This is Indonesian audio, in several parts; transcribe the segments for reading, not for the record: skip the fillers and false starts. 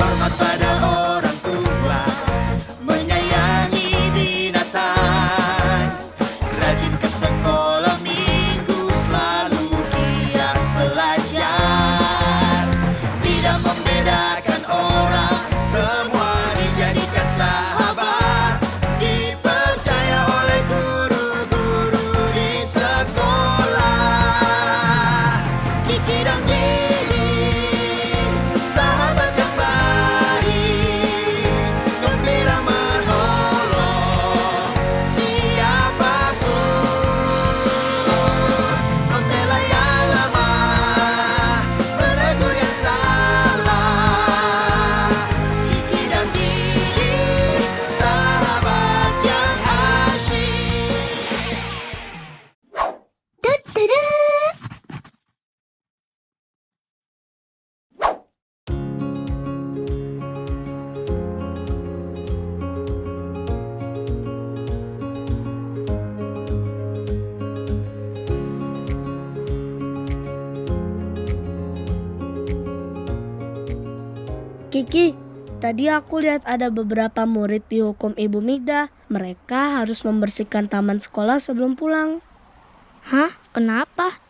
hormat pada orang tua, menyayangi binatang, rajin ke sekolah minggu, selalu giat belajar, tidak membedakan orang, semua dijadikan sahabat, dipercaya oleh guru-guru di sekolah. Kiki dan Didi, sahabat yang baik, gembira menolong siapapun, membela yang lemah, menegur yang salah. Kiki dan Didi, sahabat yang asyik. Kiki, tadi aku lihat ada beberapa murid dihukum Ibu Mida. Mereka harus membersihkan taman sekolah sebelum pulang. Hah? Kenapa?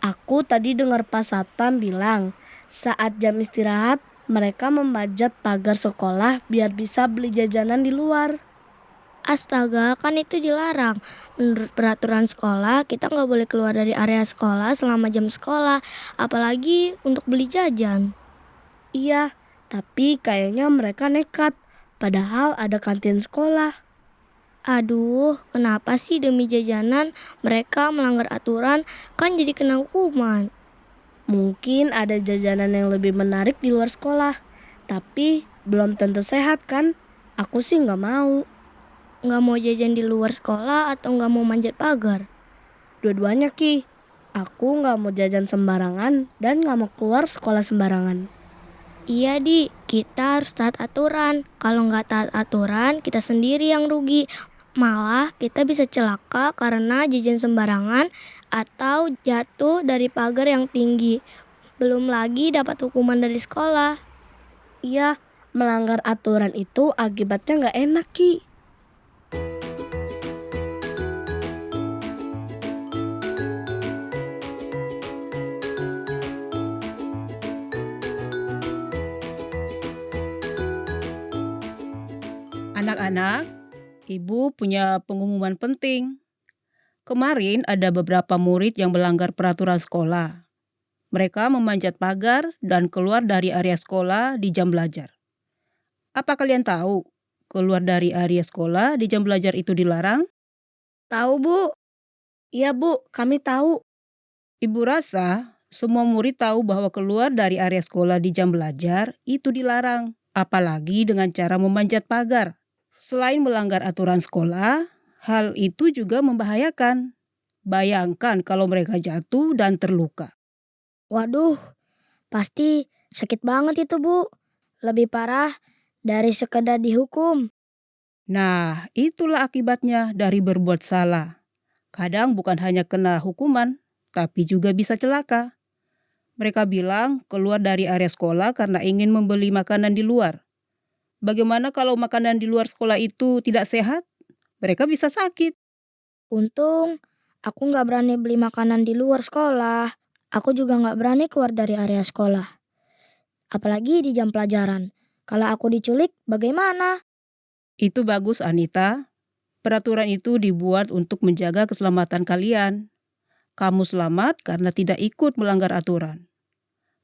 Aku tadi dengar Pak Satpam bilang, saat jam istirahat, mereka memanjat pagar sekolah biar bisa beli jajanan di luar. Astaga, kan itu dilarang. Menurut peraturan sekolah, kita nggak boleh keluar dari area sekolah selama jam sekolah, apalagi untuk beli jajan. Iya, tapi kayaknya mereka nekat. Padahal ada kantin sekolah. Aduh, kenapa sih demi jajanan mereka melanggar aturan, kan jadi kena hukuman. Mungkin ada jajanan yang lebih menarik di luar sekolah. Tapi belum tentu sehat kan? Aku sih nggak mau. Nggak mau jajan di luar sekolah atau nggak mau manjat pagar? Dua-duanya, Ki. Aku nggak mau jajan sembarangan dan nggak mau keluar sekolah sembarangan. Iya Di, kita harus taat aturan. Kalau nggak taat aturan, kita sendiri yang rugi. Malah kita bisa celaka karena jajan sembarangan atau jatuh dari pagar yang tinggi. Belum lagi dapat hukuman dari sekolah. Iya, melanggar aturan itu akibatnya nggak enak, Ki. Anak-anak, Ibu punya pengumuman penting. Kemarin ada beberapa murid yang melanggar peraturan sekolah. Mereka memanjat pagar dan keluar dari area sekolah di jam belajar. Apa kalian tahu, keluar dari area sekolah di jam belajar itu dilarang? Tahu Bu? Iya, Bu, kami tahu. Ibu rasa semua murid tahu bahwa keluar dari area sekolah di jam belajar itu dilarang, apalagi dengan cara memanjat pagar. Selain melanggar aturan sekolah, hal itu juga membahayakan. Bayangkan kalau mereka jatuh dan terluka. Waduh, pasti sakit banget itu Bu. Lebih parah dari sekedar dihukum. Nah, itulah akibatnya dari berbuat salah. Kadang bukan hanya kena hukuman, tapi juga bisa celaka. Mereka bilang keluar dari area sekolah karena ingin membeli makanan di luar. Bagaimana kalau makanan di luar sekolah itu tidak sehat? Mereka bisa sakit. Untung aku nggak berani beli makanan di luar sekolah. Aku juga nggak berani keluar dari area sekolah. Apalagi di jam pelajaran. Kalau aku diculik, bagaimana? Itu bagus, Anita. Peraturan itu dibuat untuk menjaga keselamatan kalian. Kamu selamat karena tidak ikut melanggar aturan.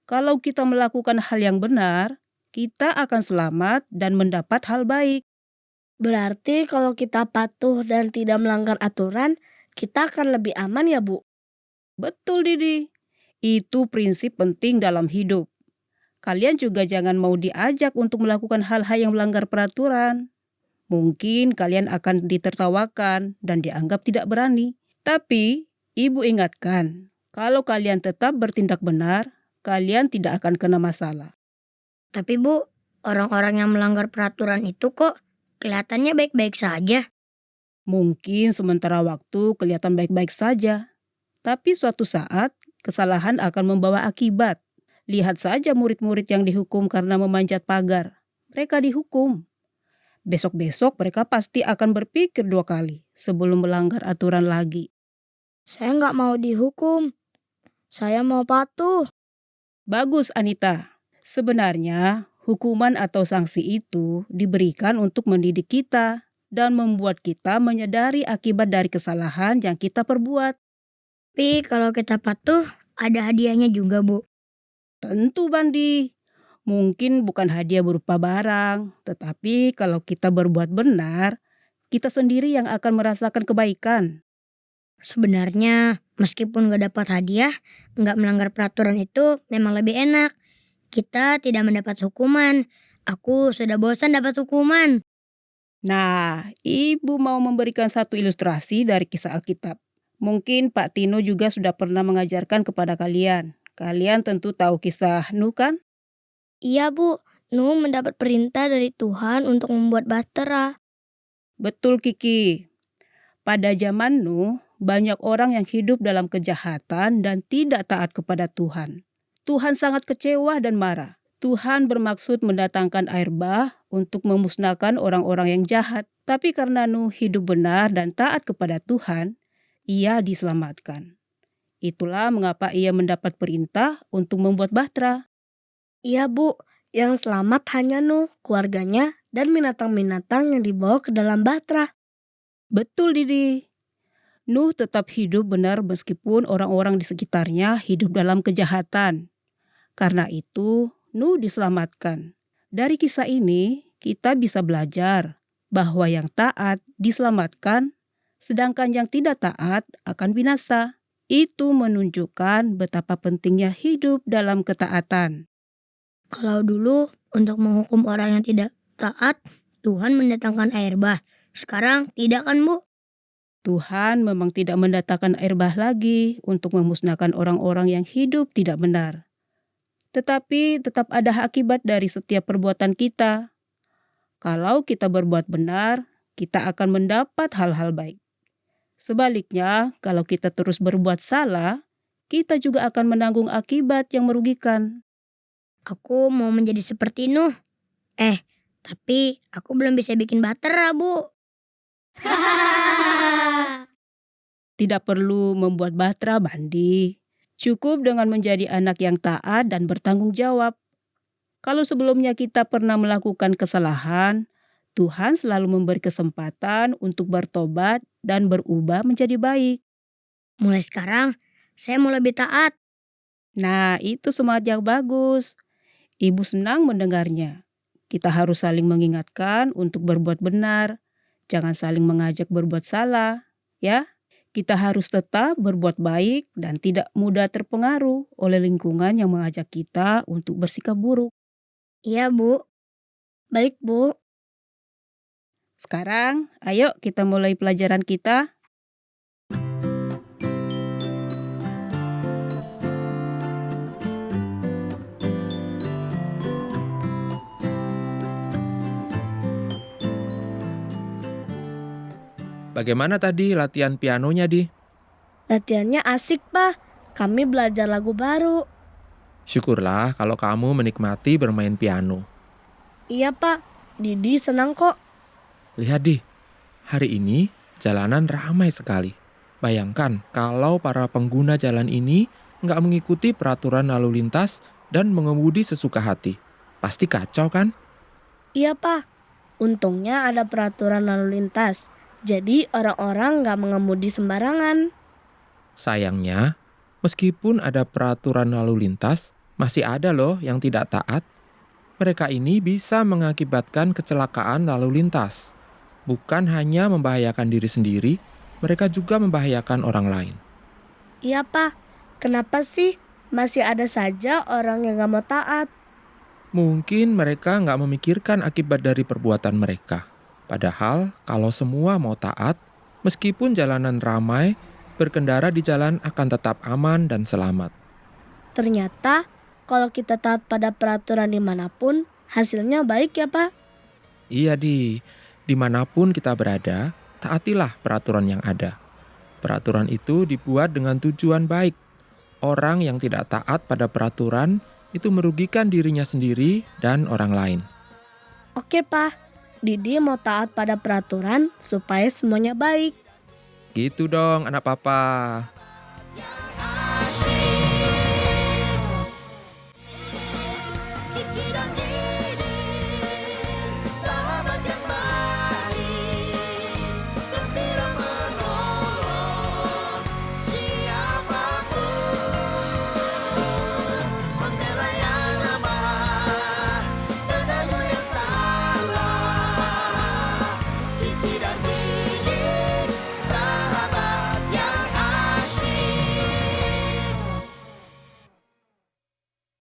Kalau kita melakukan hal yang benar, kita akan selamat dan mendapat hal baik. Berarti kalau kita patuh dan tidak melanggar aturan, kita akan lebih aman ya, Bu? Betul, Didi. Itu prinsip penting dalam hidup. Kalian juga jangan mau diajak untuk melakukan hal-hal yang melanggar peraturan. Mungkin kalian akan ditertawakan dan dianggap tidak berani. Tapi, Ibu ingatkan, kalau kalian tetap bertindak benar, kalian tidak akan kena masalah. Tapi Bu, orang-orang yang melanggar peraturan itu kok kelihatannya baik-baik saja. Mungkin sementara waktu kelihatan baik-baik saja. Tapi suatu saat, kesalahan akan membawa akibat. Lihat saja murid-murid yang dihukum karena memanjat pagar. Mereka dihukum. Besok-besok mereka pasti akan berpikir 2 kali sebelum melanggar aturan lagi. Saya nggak mau dihukum. Saya mau patuh. Bagus, Anita. Sebenarnya, hukuman atau sanksi itu diberikan untuk mendidik kita dan membuat kita menyadari akibat dari kesalahan yang kita perbuat. Tapi kalau kita patuh, ada hadiahnya juga, Bu. Tentu, Bandi. Mungkin bukan hadiah berupa barang, tetapi kalau kita berbuat benar, kita sendiri yang akan merasakan kebaikan. Sebenarnya, meskipun nggak dapat hadiah, nggak melanggar peraturan itu memang lebih enak. Kita tidak mendapat hukuman. Aku sudah bosan dapat hukuman. Nah, Ibu mau memberikan satu ilustrasi dari kisah Alkitab. Mungkin Pak Tino juga sudah pernah mengajarkan kepada kalian. Kalian tentu tahu kisah Nuh kan? Iya, Bu. Nuh mendapat perintah dari Tuhan untuk membuat bahtera. Betul, Kiki. Pada zaman Nuh, banyak orang yang hidup dalam kejahatan dan tidak taat kepada Tuhan. Tuhan sangat kecewa dan marah. Tuhan bermaksud mendatangkan air bah untuk memusnahkan orang-orang yang jahat. Tapi karena Nuh hidup benar dan taat kepada Tuhan, ia diselamatkan. Itulah mengapa ia mendapat perintah untuk membuat bahtera. Iya Bu, yang selamat hanya Nuh, keluarganya, dan binatang-binatang yang dibawa ke dalam bahtera. Betul, Didi. Nuh tetap hidup benar meskipun orang-orang di sekitarnya hidup dalam kejahatan. Karena itu, Nuh diselamatkan. Dari kisah ini, kita bisa belajar bahwa yang taat diselamatkan, sedangkan yang tidak taat akan binasa. Itu menunjukkan betapa pentingnya hidup dalam ketaatan. Kalau dulu untuk menghukum orang yang tidak taat, Tuhan mendatangkan air bah. Sekarang tidak kan, Bu? Tuhan memang tidak mendatangkan air bah lagi untuk memusnahkan orang-orang yang hidup tidak benar. Tetapi tetap ada akibat dari setiap perbuatan kita. Kalau kita berbuat benar, kita akan mendapat hal-hal baik. Sebaliknya, kalau kita terus berbuat salah, kita juga akan menanggung akibat yang merugikan. Aku mau menjadi seperti Nuh. Tapi aku belum bisa bikin bahtera, Bu. Tidak perlu membuat bahtera, Bandi. Cukup dengan menjadi anak yang taat dan bertanggung jawab. Kalau sebelumnya kita pernah melakukan kesalahan, Tuhan selalu memberi kesempatan untuk bertobat dan berubah menjadi baik. Mulai sekarang, saya mau lebih taat. Nah, itu semangat yang bagus. Ibu senang mendengarnya. Kita harus saling mengingatkan untuk berbuat benar. Jangan saling mengajak berbuat salah, ya. Kita harus tetap berbuat baik dan tidak mudah terpengaruh oleh lingkungan yang mengajak kita untuk bersikap buruk. Iya, Bu. Baik Bu, Sekarang, ayo kita mulai pelajaran kita. Bagaimana tadi latihan pianonya, Di? latihannya asik Pak. Kami belajar lagu baru. Syukurlah kalau kamu menikmati bermain piano. Iya Pak, Didi senang kok. Lihat, Di. Hari ini jalanan ramai sekali. Bayangkan kalau para pengguna jalan ini nggak mengikuti peraturan lalu lintas dan mengemudi sesuka hati. Pasti kacau kan? Iya Pak, untungnya ada peraturan lalu lintas. Jadi orang-orang nggak mengemudi sembarangan. Sayangnya, meskipun ada peraturan lalu lintas, masih ada loh yang tidak taat. Mereka ini bisa mengakibatkan kecelakaan lalu lintas. Bukan hanya membahayakan diri sendiri, mereka juga membahayakan orang lain. Iya Pak, kenapa sih masih ada saja orang yang nggak mau taat? Mungkin mereka nggak memikirkan akibat dari perbuatan mereka. Padahal kalau semua mau taat, meskipun jalanan ramai, berkendara di jalan akan tetap aman dan selamat. Ternyata kalau kita taat pada peraturan dimanapun, hasilnya baik ya Pak? Iya, Di. Dimanapun kita berada, taatilah peraturan yang ada. Peraturan itu dibuat dengan tujuan baik. Orang yang tidak taat pada peraturan itu merugikan dirinya sendiri dan orang lain. Oke, Pak. Didi mau taat pada peraturan supaya semuanya baik. Gitu dong, anak papa.